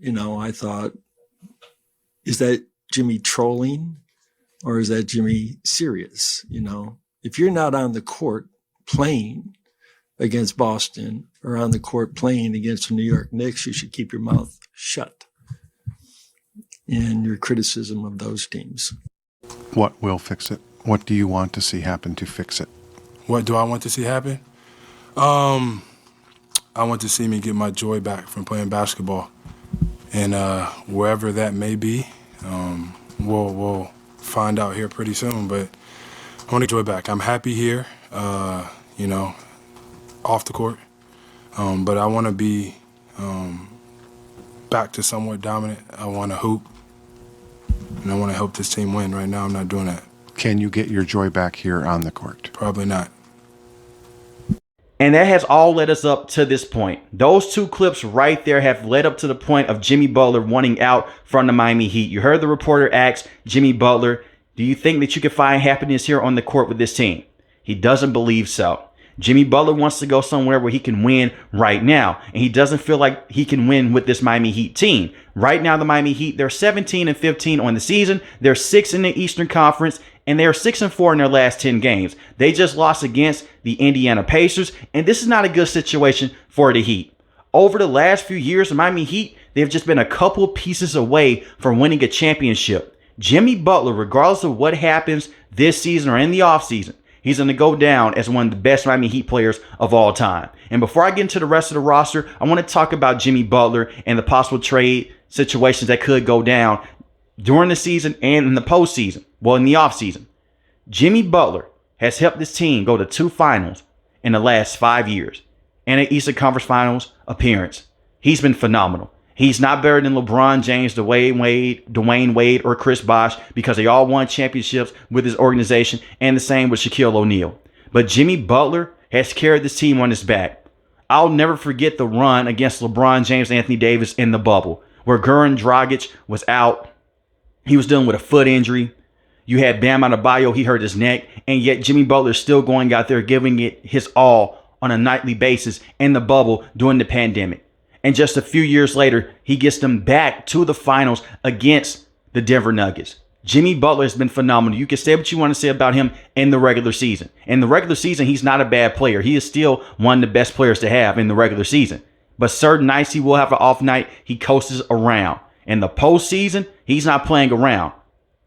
I thought, is that Jimmy trolling or is that Jimmy serious? If you're not on the court playing against Boston or on the court playing against the New York Knicks, you should keep your mouth shut in your criticism of those teams. What will fix it? What do you want to see happen to fix it? What do I want to see happen? I want to see me get my joy back from playing basketball. And wherever that may be, we'll find out here pretty soon. But I want to joy back. I'm happy here, off the court. But I want to be back to somewhat dominant. I want to hoop. And I want to help this team win. Right now, I'm not doing that. Can you get your joy back here on the court? Probably not. And that has all led us up to this point. Those two clips right there have led up to the point of Jimmy Butler wanting out from the Miami Heat. You heard the reporter ask Jimmy Butler, do you think that you can find happiness here on the court with this team? He doesn't believe so. Jimmy Butler wants to go somewhere where he can win right now. And he doesn't feel like he can win with this Miami Heat team. Right now, the Miami Heat, they're 17-15 on the season. They're 6 in the Eastern Conference. And they're 6-4 in their last 10 games. They just lost against the Indiana Pacers. And this is not a good situation for the Heat. Over the last few years, the Miami Heat, they've just been a couple pieces away from winning a championship. Jimmy Butler, regardless of what happens this season or in the offseason, he's going to go down as one of the best Miami Heat players of all time. And before I get into the rest of the roster, I want to talk about Jimmy Butler and the possible trade situations that could go down during the season and in the postseason. Well, in the offseason. Jimmy Butler has helped this team go to 2 finals in the last 5 years and an Eastern Conference Finals appearance. He's been phenomenal. He's not better than LeBron James, Dwayne Wade, or Chris Bosh because they all won championships with his organization, and the same with Shaquille O'Neal. But Jimmy Butler has carried this team on his back. I'll never forget the run against LeBron James, Anthony Davis in the bubble, where Goran Dragic was out. He was dealing with a foot injury. You had Bam Adebayo, he hurt his neck, and yet Jimmy Butler's still going out there giving it his all on a nightly basis in the bubble during the pandemic. And just a few years later, he gets them back to the finals against the Denver Nuggets. Jimmy Butler has been phenomenal. You can say what you want to say about him in the regular season. In the regular season, he's not a bad player. He is still one of the best players to have in the regular season. But certain nights he will have an off night. He coasts around. In the postseason, he's not playing around.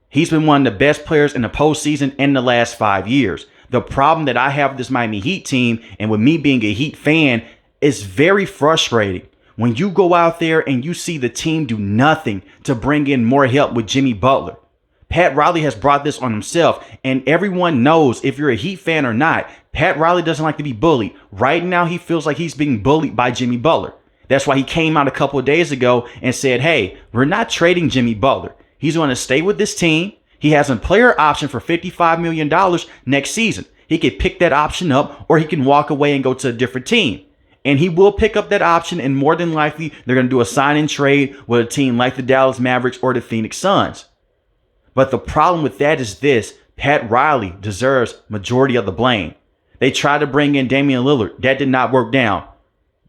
He's been one of the best players in the postseason in the last 5 years. The problem that I have with this Miami Heat team, and with me being a Heat fan, is very frustrating. When you go out there and you see the team do nothing to bring in more help with Jimmy Butler. Pat Riley has brought this on himself, and everyone knows, if you're a Heat fan or not, Pat Riley doesn't like to be bullied. Right now, he feels like he's being bullied by Jimmy Butler. That's why he came out a couple of days ago and said, hey, we're not trading Jimmy Butler. He's going to stay with this team. He has a player option for $55 million next season. He could pick that option up, or he can walk away and go to a different team. And he will pick up that option, and more than likely, they're going to do a sign and trade with a team like the Dallas Mavericks or the Phoenix Suns. But the problem with that is this: Pat Riley deserves majority of the blame. They tried to bring in Damian Lillard. That did not work down.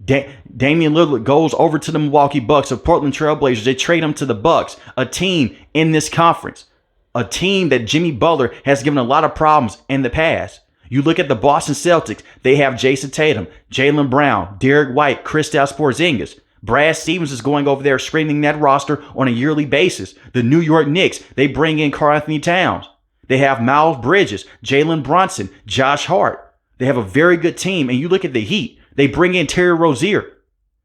Damian Lillard goes over to the Milwaukee Bucks of Portland Trailblazers. They trade him to the Bucks, a team in this conference, a team that Jimmy Butler has given a lot of problems in the past. You look at the Boston Celtics, they have Jason Tatum, Jaylen Brown, Derek White, Kristaps Porzingis. Brad Stevens is going over there screening that roster on a yearly basis. The New York Knicks, they bring in Karl Anthony Towns. They have Miles Bridges, Jalen Brunson, Josh Hart. They have a very good team. And you look at the Heat, they bring in Terry Rozier.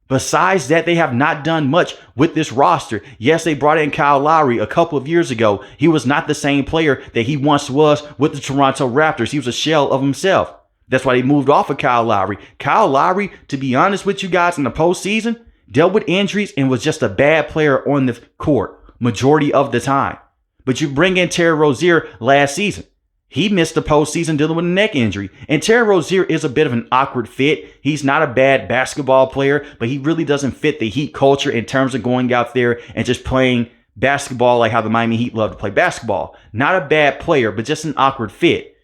Besides that, they have not done much with this roster. Yes, they brought in Kyle Lowry a couple of years ago. He was not the same player that he once was with the Toronto Raptors. He was a shell of himself. That's why they moved off of Kyle Lowry. Kyle Lowry, to be honest with you guys, in the postseason, dealt with injuries and was just a bad player on the court majority of the time. But you bring in Terry Rozier last season. He missed the postseason dealing with a neck injury. And Terry Rozier is a bit of an awkward fit. He's not a bad basketball player, but he really doesn't fit the Heat culture in terms of going out there and just playing basketball like how the Miami Heat love to play basketball. Not a bad player, but just an awkward fit.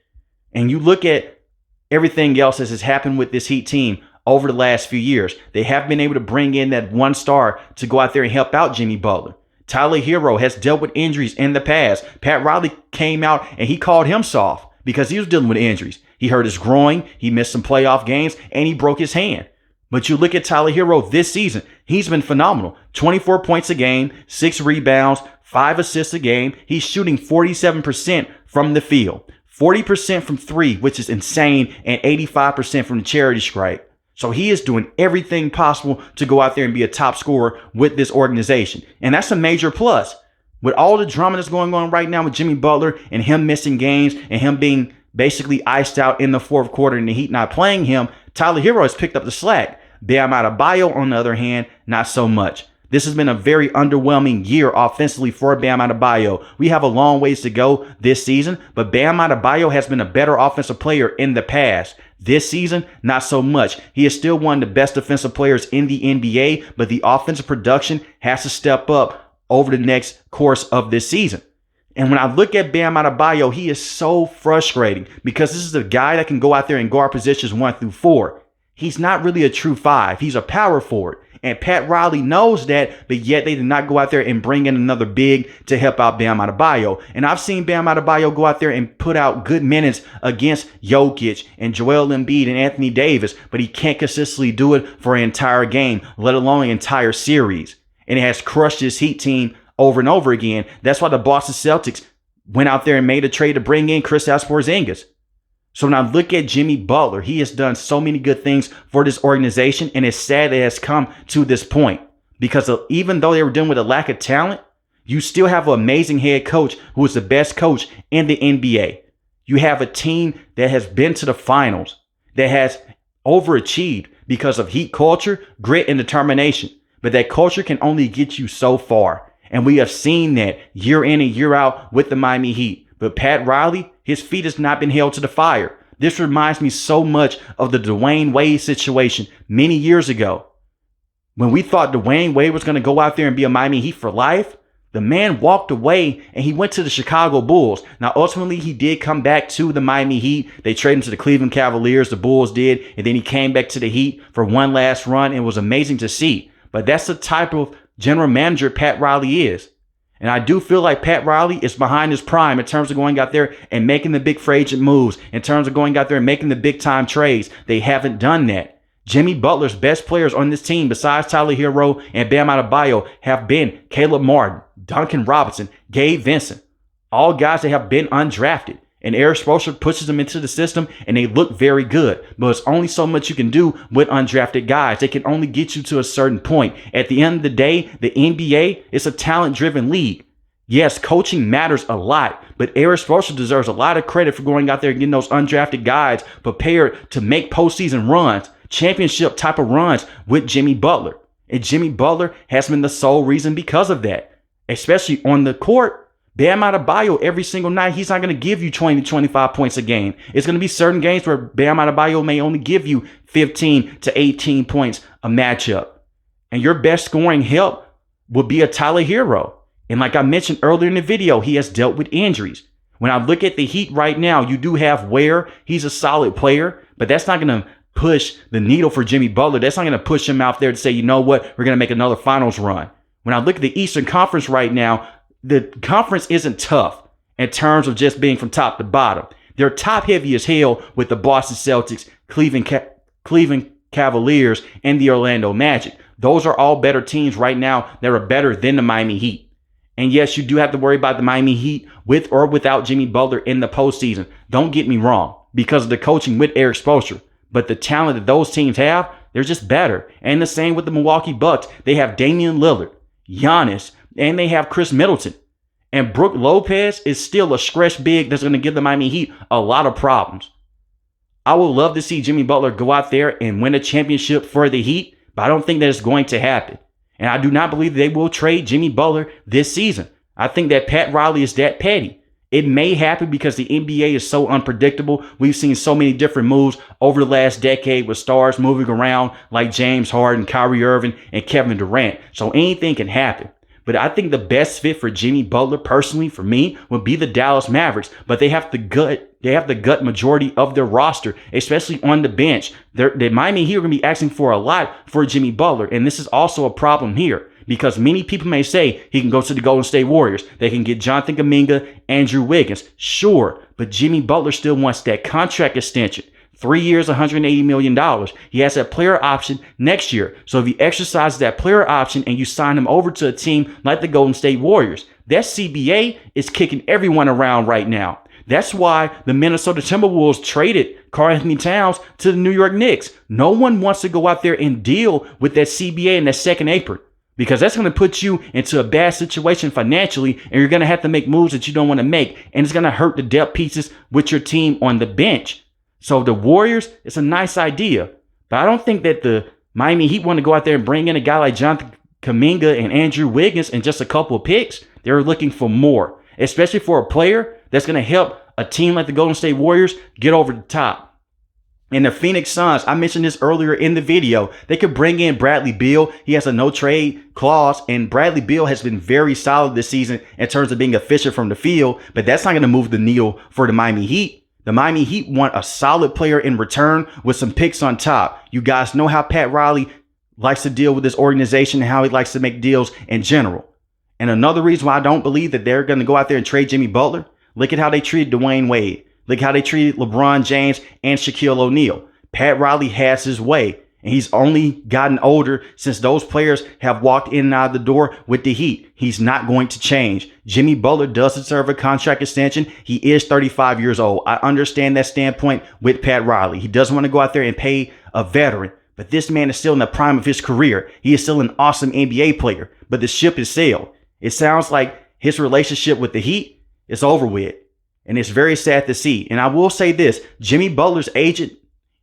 And you look at everything else that has happened with this Heat team over the last few years. They have been able to bring in that one star to go out there and help out Jimmy Butler. Tyler Herro has dealt with injuries in the past. Pat Riley came out and he called him soft because he was dealing with injuries. He hurt his groin, he missed some playoff games, and he broke his hand. But you look at Tyler Herro this season, he's been phenomenal. 24 points a game, 6 rebounds, 5 assists a game. He's shooting 47% from the field, 40% from 3, which is insane, and 85% from the charity stripe. So he is doing everything possible to go out there and be a top scorer with this organization. And that's a major plus. With all the drama that's going on right now with Jimmy Butler and him missing games and him being basically iced out in the fourth quarter and the Heat not playing him, Tyler Herro has picked up the slack. Bam Adebayo, on the other hand, not so much. This has been a very underwhelming year offensively for Bam Adebayo. We have a long ways to go this season, but Bam Adebayo has been a better offensive player in the past. This season, not so much. He is still one of the best defensive players in the NBA, but the offensive production has to step up over the next course of this season. And when I look at Bam Adebayo, he is so frustrating because this is a guy that can go out there and guard positions 1 through 4. He's not really a true 5. He's a power forward. And Pat Riley knows that, but yet they did not go out there and bring in another big to help out Bam Adebayo. And I've seen Bam Adebayo go out there and put out good minutes against Jokic and Joel Embiid and Anthony Davis, but he can't consistently do it for an entire game, let alone an entire series. And it has crushed his Heat team over and over again. That's why the Boston Celtics went out there and made a trade to bring in Kristaps Porzingis. So when I look at Jimmy Butler, he has done so many good things for this organization, and it's sad that it has come to this point because even though they were dealing with a lack of talent, you still have an amazing head coach who is the best coach in the NBA. You have a team that has been to the finals, that has overachieved because of Heat culture, grit, and determination. But that culture can only get you so far. And we have seen that year in and year out with the Miami Heat. But Pat Riley, his feet has not been held to the fire. This reminds me so much of the Dwayne Wade situation many years ago. When we thought Dwayne Wade was going to go out there and be a Miami Heat for life, the man walked away and he went to the Chicago Bulls. Now, ultimately, he did come back to the Miami Heat. They traded him to the Cleveland Cavaliers, the Bulls did, and then he came back to the Heat for one last run. It was amazing to see. But that's the type of general manager Pat Riley is. And I do feel like Pat Riley is behind his prime in terms of going out there and making the big free agent moves, in terms of going out there and making the big time trades. They haven't done that. Jimmy Butler's best players on this team, besides Tyler Herro and Bam Adebayo, have been Caleb Martin, Duncan Robinson, Gabe Vincent, all guys that have been undrafted. And Eric Spoelstra pushes them into the system and they look very good. But it's only so much you can do with undrafted guys. They can only get you to a certain point. At the end of the day, the NBA is a talent-driven league. Yes, coaching matters a lot, but Eric Spoelstra deserves a lot of credit for going out there and getting those undrafted guys prepared to make postseason runs, championship type of runs with Jimmy Butler. And Jimmy Butler has been the sole reason because of that, especially on the court. Bam Adebayo, every single night, he's not going to give you 20 to 25 points a game. It's going to be certain games where Bam Adebayo may only give you 15 to 18 points a matchup. And your best scoring help would be a Tyler Herro. And like I mentioned earlier in the video, he has dealt with injuries. When I look at the Heat right now, you do have Ware. He's a solid player, but that's not going to push the needle for Jimmy Butler. That's not going to push him out there to say, you know what, we're going to make another finals run. When I look at the Eastern Conference right now, the conference isn't tough in terms of just being from top to bottom. They're top heavy as hell with the Boston Celtics, Cleveland Cavaliers, and the Orlando Magic. Those are all better teams right now that are better than the Miami Heat. And yes, you do have to worry about the Miami Heat with or without Jimmy Butler in the postseason. Don't get me wrong, because of the coaching with Eric Spoelstra. But the talent that those teams have, they're just better. And the same with the Milwaukee Bucks. They have Damian Lillard, Giannis, and they have Chris Middleton. And Brook Lopez is still a stretch big that's going to give the Miami Heat a lot of problems. I would love to see Jimmy Butler go out there and win a championship for the Heat, but I don't think that it's going to happen. And I do not believe they will trade Jimmy Butler this season. I think that Pat Riley is that petty. It may happen because the NBA is so unpredictable. We've seen so many different moves over the last decade with stars moving around like James Harden, Kyrie Irving, and Kevin Durant. So anything can happen. But I think the best fit for Jimmy Butler, personally, for me, would be the Dallas Mavericks. But they have to gut They have the gut majority of their roster, especially on the bench. The Miami Heat are going to be asking for a lot for Jimmy Butler. And this is also a problem here because many people may say he can go to the Golden State Warriors. They can get Jonathan Kuminga, Andrew Wiggins. Sure, but Jimmy Butler still wants that contract extension. 3 years, $180 million. He has that player option next year. So if you exercise that player option and you sign him over to a team like the Golden State Warriors, that CBA is kicking everyone around right now. That's why the Minnesota Timberwolves traded Karl-Anthony Towns to the New York Knicks. No one wants to go out there and deal with that CBA and that second apron because that's going to put you into a bad situation financially, and you're going to have to make moves that you don't want to make, and it's going to hurt the depth pieces with your team on the bench. So the Warriors, it's a nice idea, but I don't think that the Miami Heat want to go out there and bring in a guy like Jonathan Kuminga and Andrew Wiggins and just a couple of picks. They're looking for more, especially for a player that's going to help a team like the Golden State Warriors get over the top. And the Phoenix Suns, I mentioned this earlier in the video, they could bring in Bradley Beal. He has a no trade clause, and Bradley Beal has been very solid this season in terms of being efficient from the field, but that's not going to move the needle for the Miami Heat. The Miami Heat want a solid player in return with some picks on top. You guys know how Pat Riley likes to deal with this organization and how he likes to make deals in general. And another reason why I don't believe that they're going to go out there and trade Jimmy Butler, look at how they treated Dwayne Wade. Look how they treated LeBron James and Shaquille O'Neal. Pat Riley has his way, and he's only gotten older since those players have walked in and out of the door with the Heat. He's not going to change. Jimmy Butler does deserve a contract extension. He is 35 years old. I understand that standpoint with Pat Riley. He doesn't want to go out there and pay a veteran, but this man is still in the prime of his career. He is still an awesome NBA player, but the ship has sailed. It sounds like his relationship with the Heat is over with, and it's very sad to see. And I will say this, Jimmy Butler's agent,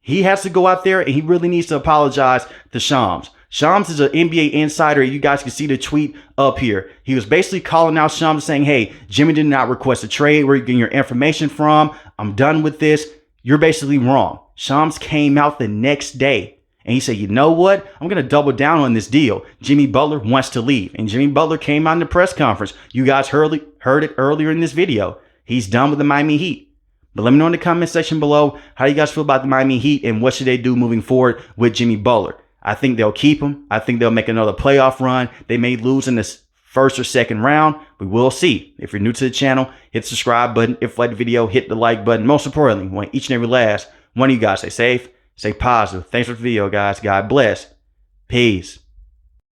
he has to go out there and he really needs to apologize to Shams. Shams is an NBA insider. You guys can see the tweet up here. He was basically calling out Shams saying, hey, Jimmy did not request a trade. Where are you getting your information from? I'm done with this. You're basically wrong. Shams came out the next day and he said, you know what? I'm going to double down on this deal. Jimmy Butler wants to leave. And Jimmy Butler came out in the press conference. You guys heard it earlier in this video. He's done with the Miami Heat. But let me know in the comment section below how you guys feel about the Miami Heat and what should they do moving forward with Jimmy Butler. I think they'll keep him. I think they'll make another playoff run. They may lose in this first or second round. We will see. If you're new to the channel, hit the subscribe button. If you like the video, hit the like button. Most importantly, we want each and every last one of you guys stay safe, stay positive. Thanks for the video, guys. God bless. Peace.